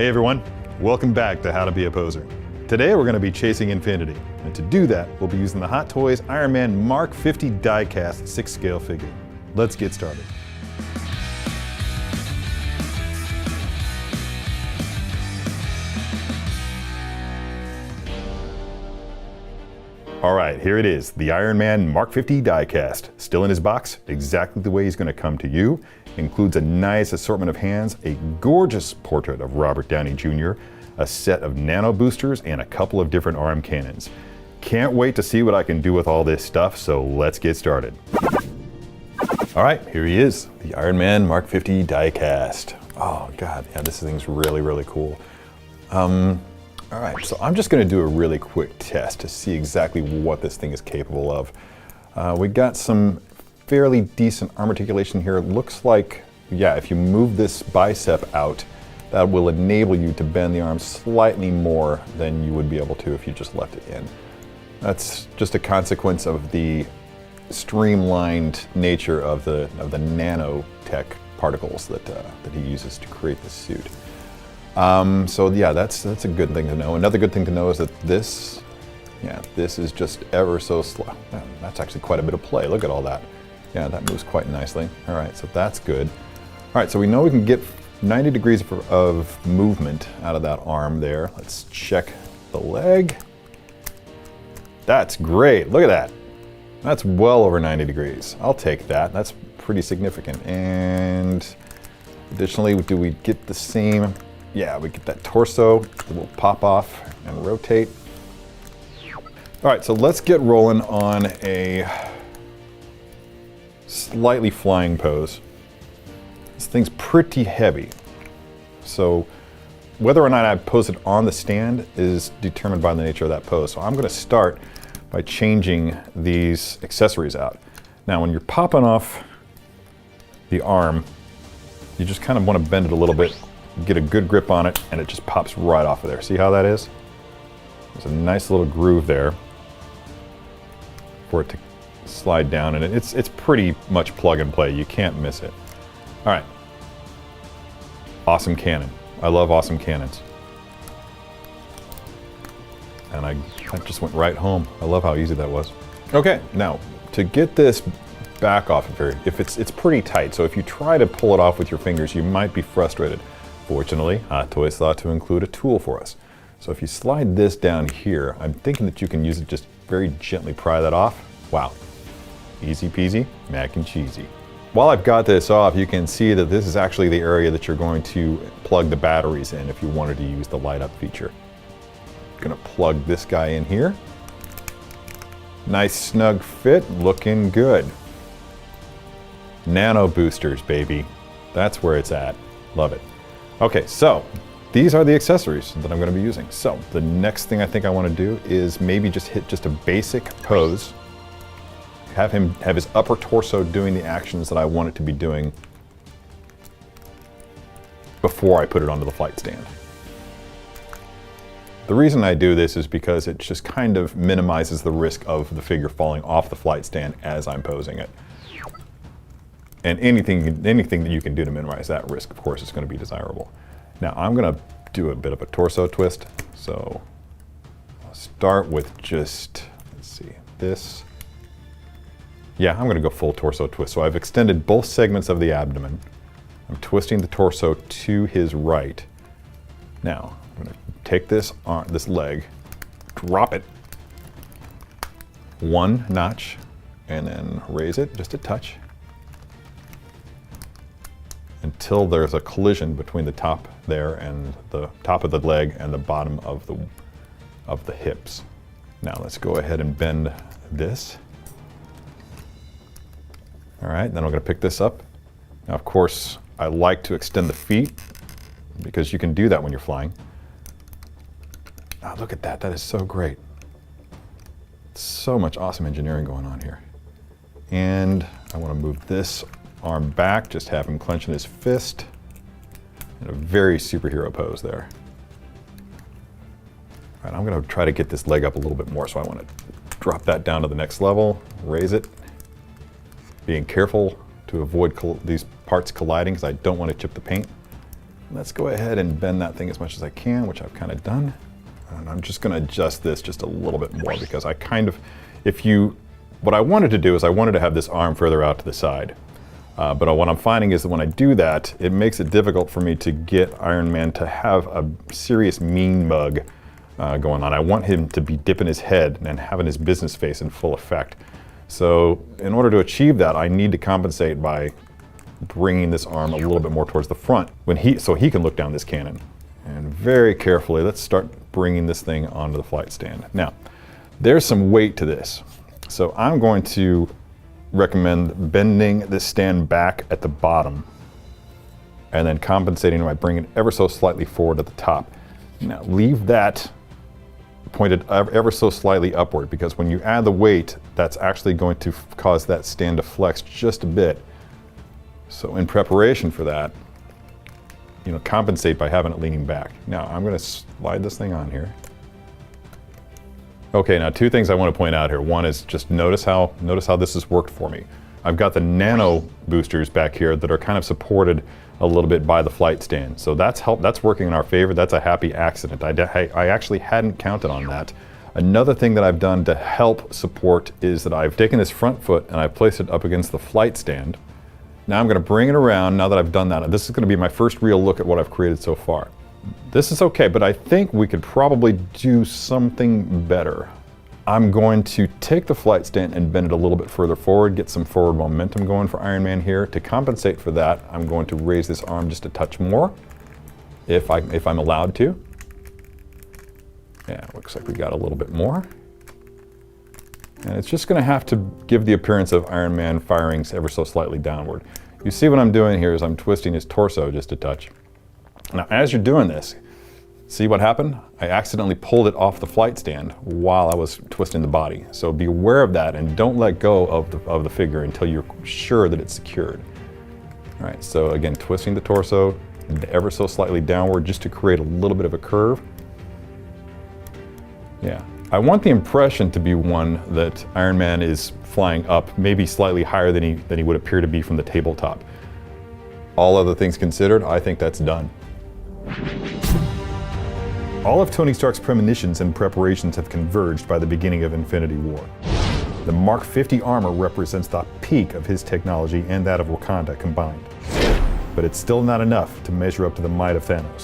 Hey everyone, welcome back to How to Be a Poser. Today we're going to be chasing infinity, and to do that we'll be using the Hot Toys Iron Man Mark 50 die-cast 6-scale figure. Let's get started. Alright, here it is, the Iron Man Mark 50 die-cast. Still in his box, exactly the way he's going to come to you. Includes a nice assortment of hands, a gorgeous portrait of Robert Downey Jr., a set of nano boosters, and a couple of different arm cannons. Can't wait to see what I can do with all this stuff, so let's get started. Alright, here he is, the Iron Man Mark 50 die-cast. Oh god, yeah, this thing's really, really cool. Alright, so I'm just going to do a really quick test to see exactly what this thing is capable of. We got some fairly decent arm articulation here. It looks like, yeah, if you move this bicep out, that will enable you to bend the arm slightly more than you would be able to if you just left it in. That's just a consequence of the streamlined nature of the nanotech particles that he uses to create this suit. So yeah, that's a good thing to know. Another good thing to know is that this is just ever so slow. That's actually quite a bit of play. Look at all that. Yeah, that moves quite nicely. All right, so that's good. All right, so we know we can get 90 degrees of movement out of that arm there. Let's check the leg. That's great. Look at that. That's well over 90 degrees. I'll take that. That's pretty significant. And additionally, do we get the same? Yeah, we get that torso that will pop off and rotate. All right, so let's get rolling on a slightly flying pose. This thing's pretty heavy, so whether or not I pose it on the stand is determined by the nature of that pose. So I'm going to start by changing these accessories out. Now, when you're popping off the arm, you just kind of want to bend it a little bit, get a good grip on it, and it just pops right off of there. See how that is? There's a nice little groove there for it to slide down, and it's pretty much plug and play. You can't miss it. All right. Awesome cannon. I love awesome cannons. And that just went right home. I love how easy that was. Okay, now to get this back off of here, it's pretty tight, so if you try to pull it off with your fingers, you might be frustrated. Fortunately, Hot Toys thought to include a tool for us. So if you slide this down here, I'm thinking that you can use it, just very gently pry that off. Wow. Easy peasy, mac and cheesy. While I've got this off, you can see that this is actually the area that you're going to plug the batteries in if you wanted to use the light up feature. Gonna plug this guy in here. Nice snug fit, looking good. Nano boosters, baby. That's where it's at. Love it. Okay, so these are the accessories that I'm going to be using. So the next thing I think I want to do is maybe just hit just a basic pose. Have his upper torso doing the actions that I want it to be doing before I put it onto the flight stand. The reason I do this is because it just kind of minimizes the risk of the figure falling off the flight stand as I'm posing it. And anything that you can do to minimize that risk, of course, is going to be desirable. Now I'm going to do a bit of a torso twist. So I'll start with just, let's see, this. Yeah, I'm going to go full torso twist. So I've extended both segments of the abdomen. I'm twisting the torso to his right. Now, I'm going to take this leg, drop it one notch, and then raise it just a touch until there's a collision between the top there and the top of the leg and the bottom of the hips. Now let's go ahead and bend this. All right, then I'm going to pick this up. Now, of course, I like to extend the feet because you can do that when you're flying. Oh, look at that. That is so great. So much awesome engineering going on here. And I want to move this arm back, just have him clenching his fist in a very superhero pose there. All right, I'm going to try to get this leg up a little bit more, so I want to drop that down to the next level, raise it, being careful to avoid these parts colliding because I don't want to chip the paint. let's go ahead and bend that thing as much as I can, which I've kind of done. And I'm just going to adjust this just a little bit more because I kind of, what I wanted to do is I wanted to have this arm further out to the side. But what I'm finding is that when I do that, it makes it difficult for me to get Iron Man to have a serious mean mug going on. I want him to be dipping his head and having his business face in full effect. So in order to achieve that, I need to compensate by bringing this arm a little bit more towards the front so he can look down this cannon. And very carefully, let's start bringing this thing onto the flight stand. Now, there's some weight to this. So I'm going to recommend bending this stand back at the bottom and then compensating by bringing it ever so slightly forward at the top. Now, leave that pointed ever so slightly upward, because when you add the weight, that's actually going to cause that stand to flex just a bit. So in preparation for that, compensate by having it leaning back. Now I'm going to slide this thing on here. Okay, now two things I want to point out here. One is just notice how this has worked for me. I've got the nano boosters back here that are kind of supported a little bit by the flight stand. So that's working in our favor. That's a happy accident. I actually hadn't counted on that. Another thing that I've done to help support is that I've taken this front foot and I've placed it up against the flight stand. Now I'm going to bring it around now that I've done that. This is going to be my first real look at what I've created so far. This is okay, but I think we could probably do something better. I'm going to take the flight stand and bend it a little bit further forward, get some forward momentum going for Iron Man here. To compensate for that, I'm going to raise this arm just a touch more, if I'm allowed to. Yeah, looks like we got a little bit more. And it's just going to have to give the appearance of Iron Man firing ever so slightly downward. You see what I'm doing here is I'm twisting his torso just a touch. Now, as you're doing this, see what happened? I accidentally pulled it off the flight stand while I was twisting the body. So be aware of that and don't let go of the figure until you're sure that it's secured. All right, so again, twisting the torso ever so slightly downward just to create a little bit of a curve. Yeah, I want the impression to be one that Iron Man is flying up, maybe slightly higher than he would appear to be from the tabletop. All other things considered, I think that's done. All of Tony Stark's premonitions and preparations have converged by the beginning of Infinity War. The Mark 50 armor represents the peak of his technology and that of Wakanda combined. But it's still not enough to measure up to the might of Thanos.